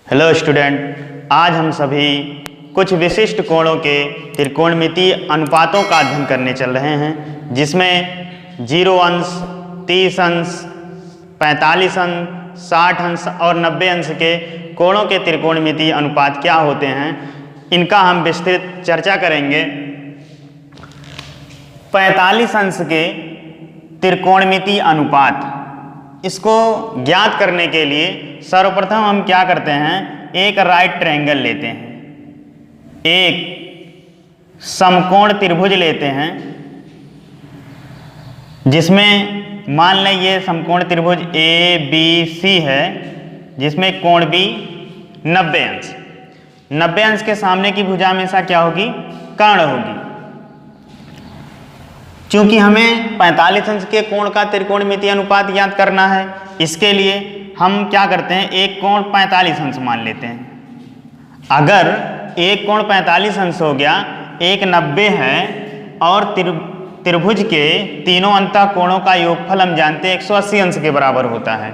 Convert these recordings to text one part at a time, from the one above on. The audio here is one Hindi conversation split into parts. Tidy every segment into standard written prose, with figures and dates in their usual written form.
हेलो स्टूडेंट, आज हम सभी कुछ विशिष्ट कोणों के त्रिकोणमितीय अनुपातों का अध्ययन करने चल रहे हैं, जिसमें 0 अंश, 30 अंश, 45 अंश, 60 अंश और 90 अंश के कोणों के त्रिकोणमितीय अनुपात क्या होते हैं, इनका हम विस्तृत चर्चा करेंगे। 45 अंश के त्रिकोणमितीय अनुपात, इसको ज्ञात करने के लिए सर्वप्रथम हम क्या करते हैं, एक राइट ट्रायंगल लेते हैं, एक समकोण त्रिभुज लेते हैं, जिसमें मान लें ये समकोण त्रिभुज ABC है, जिसमें कोण भी 90 अंश। 90 अंश के सामने की भुजा हमेशा क्या होगी, कर्ण होगी। क्योंकि हमें 45 अंश के कोण का त्रिकोणमितीय अनुपात ज्ञात करना है, इसके लिए हम क्या करते हैं, एक कोण 45 अंश मान लेते हैं। अगर एक कोण 45 अंश हो गया, एक 90 है और त्रिभुज के तीनों अंतः कोणों का योगफल हम जानते हैं 180 अंश के बराबर होता है।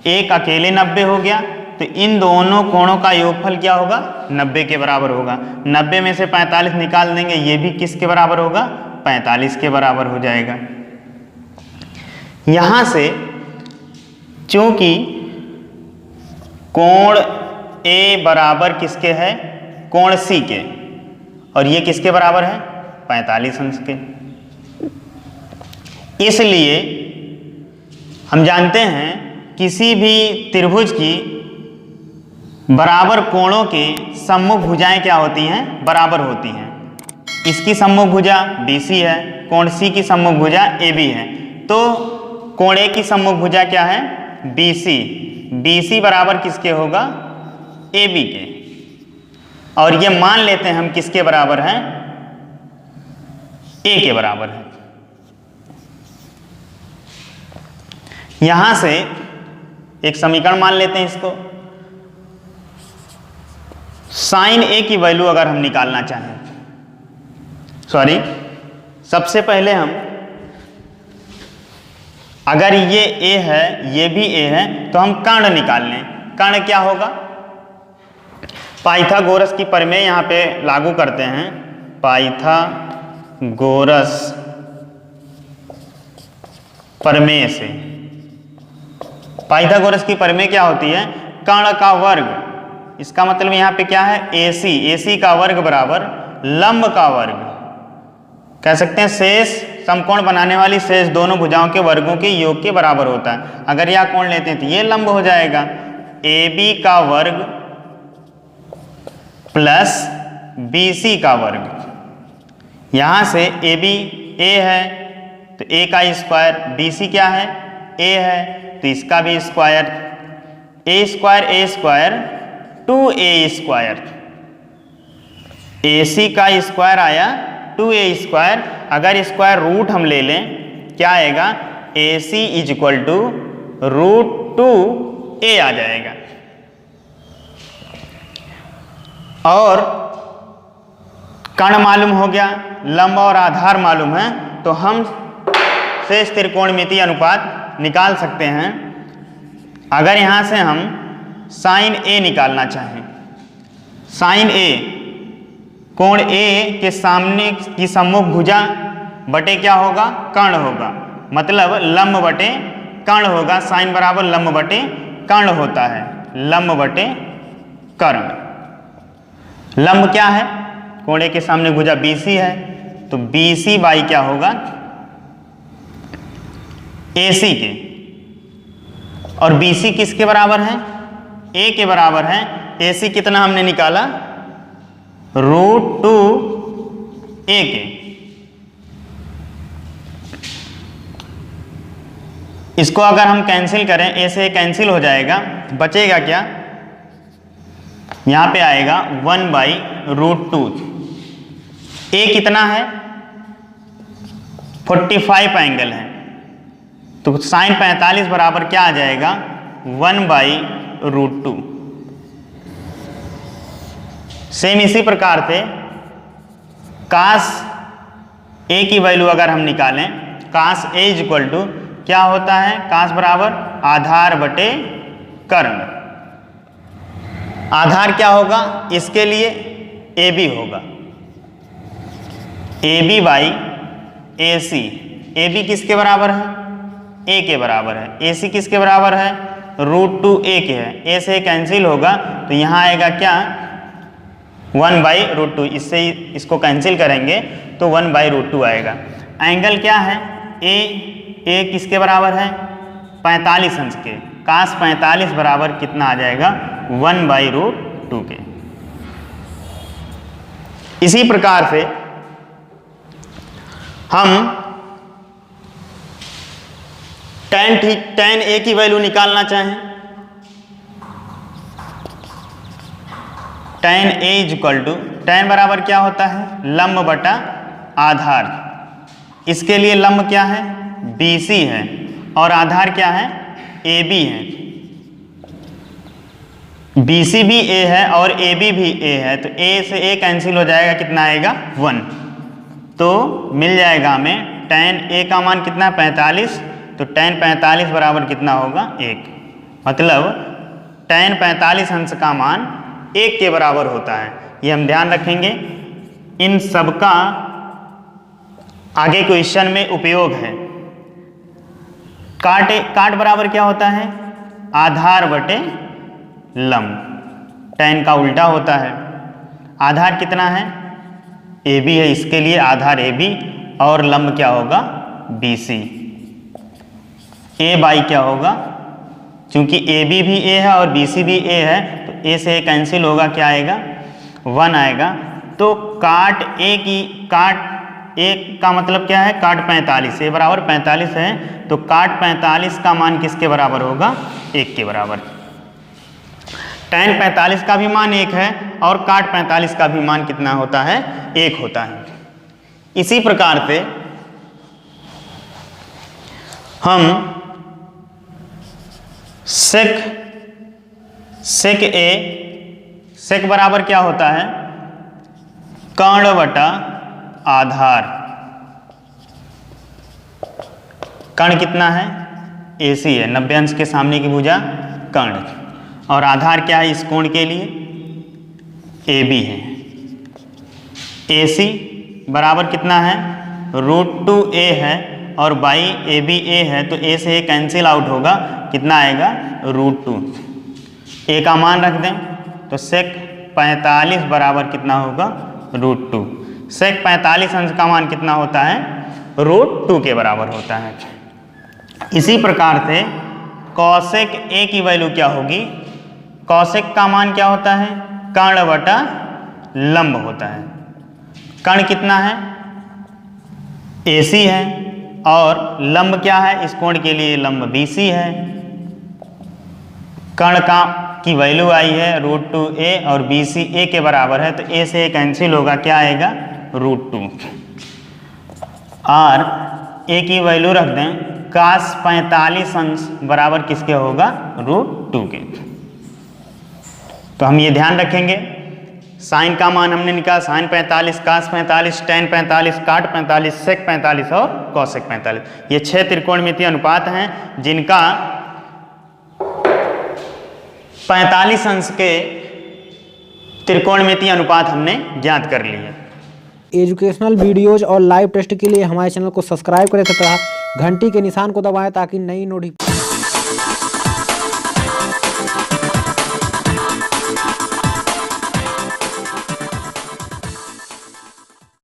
एक अकेले 90 हो गया तो इन दोनों कोणों का योगफल क्या होगा, 90 के बराबर होगा। 90 में से 45 निकाल देंगे, ये भी किसके बराबर होगा, 45 के बराबर हो जाएगा। यहां से चूंकि कोण A बराबर किसके है, कोण C के, और ये किसके बराबर है, 45 अंश के, इसलिए हम जानते हैं किसी भी त्रिभुज की बराबर कोणों के सम्मुख भुजाएं क्या होती हैं, बराबर होती हैं। इसकी सम्मुख भुजा BC है, कोण C की सम्मुख भुजा AB है, तो कोण A की सम्मुख भुजा क्या है, BC। BC बराबर किसके होगा, AB के, और ये मान लेते हैं हम किसके बराबर हैं, A के बराबर है। यहां से एक समीकरण मान लेते हैं इसको। साइन A की वैल्यू अगर हम निकालना चाहें, सबसे पहले हम, अगर ये A है, ये भी A है, तो हम कर्ण निकाल लें। कर्ण क्या होगा, पाइथागोरस की प्रमेय यहाँ पे लागू करते हैं। पाइथागोरस प्रमेय से, पाइथागोरस की प्रमेय क्या होती है, कर्ण का वर्ग, इसका मतलब यहाँ पे क्या है, AC का वर्ग बराबर लंब का वर्ग, कह सकते हैं शेष समकोण बनाने वाली शेष दोनों भुजाओं के वर्गों के योग के बराबर होता है। अगर यह कोण लेते हैं तो ये लंब हो जाएगा, AB का वर्ग प्लस BC का वर्ग। यहां से AB A है तो A का स्क्वायर, BC क्या है, A है तो इसका भी square, A square 2A square, AC का स्क्वायर आया 2A स्क्वायर। अगर स्क्वायर रूट हम ले लें, क्या आएगा, AC इक्वल टू √2A आ जाएगा। और कर्ण मालूम हो गया, लंब और आधार मालूम है, तो हम शेष त्रिकोणमितीय अनुपात निकाल सकते हैं। अगर यहां से हम साइन A निकालना चाहें, साइन A कोण A के सामने की सम्मुख भुजा बटे क्या होगा, कर्ण होगा, मतलब लंब बटे कर्ण होगा। साइन बराबर लंब बटे कर्ण होता है, लंब बटे कर्ण। लंब क्या है, कोण A के सामने भुजा BC है, तो BC बाई क्या होगा, AC के, और BC किसके बराबर है, A के बराबर है। AC कितना हमने निकाला, √2A के। इसको अगर हम कैंसिल करें, A से कैंसिल हो जाएगा, बचेगा क्या, यहां पे आएगा 1/√2। A कितना है, 45 एंगल है, तो साइन 45 बराबर क्या आ जाएगा, 1/√2। सेम इसी प्रकार से कास A की वैल्यू अगर हम निकालें, कास A इक्वल टू क्या होता है, कास बराबर आधार बटे कर्ण। आधार क्या होगा इसके लिए, ए बी होगा, A B by A C. A B किसके बराबर है, ए के बराबर है। ए सी किसके बराबर है, √2 ए के है। ए से कैंसिल होगा तो यहाँ आएगा क्या, 1/√2। इससे इसको कैंसिल करेंगे तो 1/√2 आएगा। एंगल क्या है, ए किसके बराबर है, 45 अंश के। cos 45 बराबर कितना आ जाएगा, 1/√2 के। इसी प्रकार से हम tan A की वैल्यू निकालना चाहें, tan A = tan बराबर क्या होता है, लंब बटा आधार। इसके लिए लंब क्या है, BC है और आधार क्या है, AB है। BC भी A है और AB भी A है, तो A से A कैंसिल हो जाएगा, कितना आएगा, 1। तो मिल जाएगा हमें tan A का मान कितना, 45। तो tan 45 बराबर कितना होगा, 1। मतलब tan 45 अंश का मान 1 के बराबर होता है। ये हम ध्यान रखेंगे, इन सबका आगे क्वेश्चन में उपयोग है। काट बराबर क्या होता है, आधार बटे लंब। tan का उल्टा होता है। आधार कितना है, AB है, इसके लिए आधार AB और लंब क्या होगा, BC। A बाई क्या होगा, क्योंकि AB भी A है और BC भी A है, तो A से A कैंसिल होगा, क्या आएगा, 1 आएगा। तो काट A का मतलब क्या है, काट 45, A बराबर 45 है, तो काट 45 का मान किसके बराबर होगा, 1 के बराबर। tan 45 का भी मान 1 है और काट 45 का भी मान कितना होता है, 1 होता है। इसी प्रकार से हम सेक बराबर क्या होता है, कर्ण बटा आधार। कर्ण कितना है, AC है, 90 अंश के सामने की भुजा कर्ण। और आधार क्या है इस कोण के लिए, AB है। AC बराबर कितना है, √2a है और बाई AB A है, तो A से A कैंसिल आउट होगा, कितना आएगा, √2। A का मान रख दें तो sec 45 बराबर कितना होगा, √2। sec 45 अंश का मान कितना होता है, √2 के बराबर होता है। इसी प्रकार से cosec A की वैल्यू क्या होगी, cosec का मान क्या होता है, कर्ण बटा लंब होता है। कर्ण कितना है, AC है और लंब क्या है, इस कोण के लिए लंब BC है। कर्ण की वैल्यू आई है √2a और BC A के बराबर है, तो A से A कैंसिल होगा, क्या आएगा, √2। और A की वैल्यू रख दें, cos 45 अंश बराबर किसके होगा, √2 के। तो हम ये ध्यान रखेंगे, साइन का मान हमने निकाला, साइन 45, cos 45, tan 45, काट 45, sec 45 और cosec 45। ये 6 त्रिकोणमितीय अनुपात हैं जिनका 45 अंश के त्रिकोणमितीय अनुपात हमने ज्ञात कर लिए। एजुकेशनल वीडियोज और लाइव टेस्ट के लिए हमारे चैनल को सब्सक्राइब करें तथा घंटी के निशान को दबाएं ताकि नई नोटिफिकेशन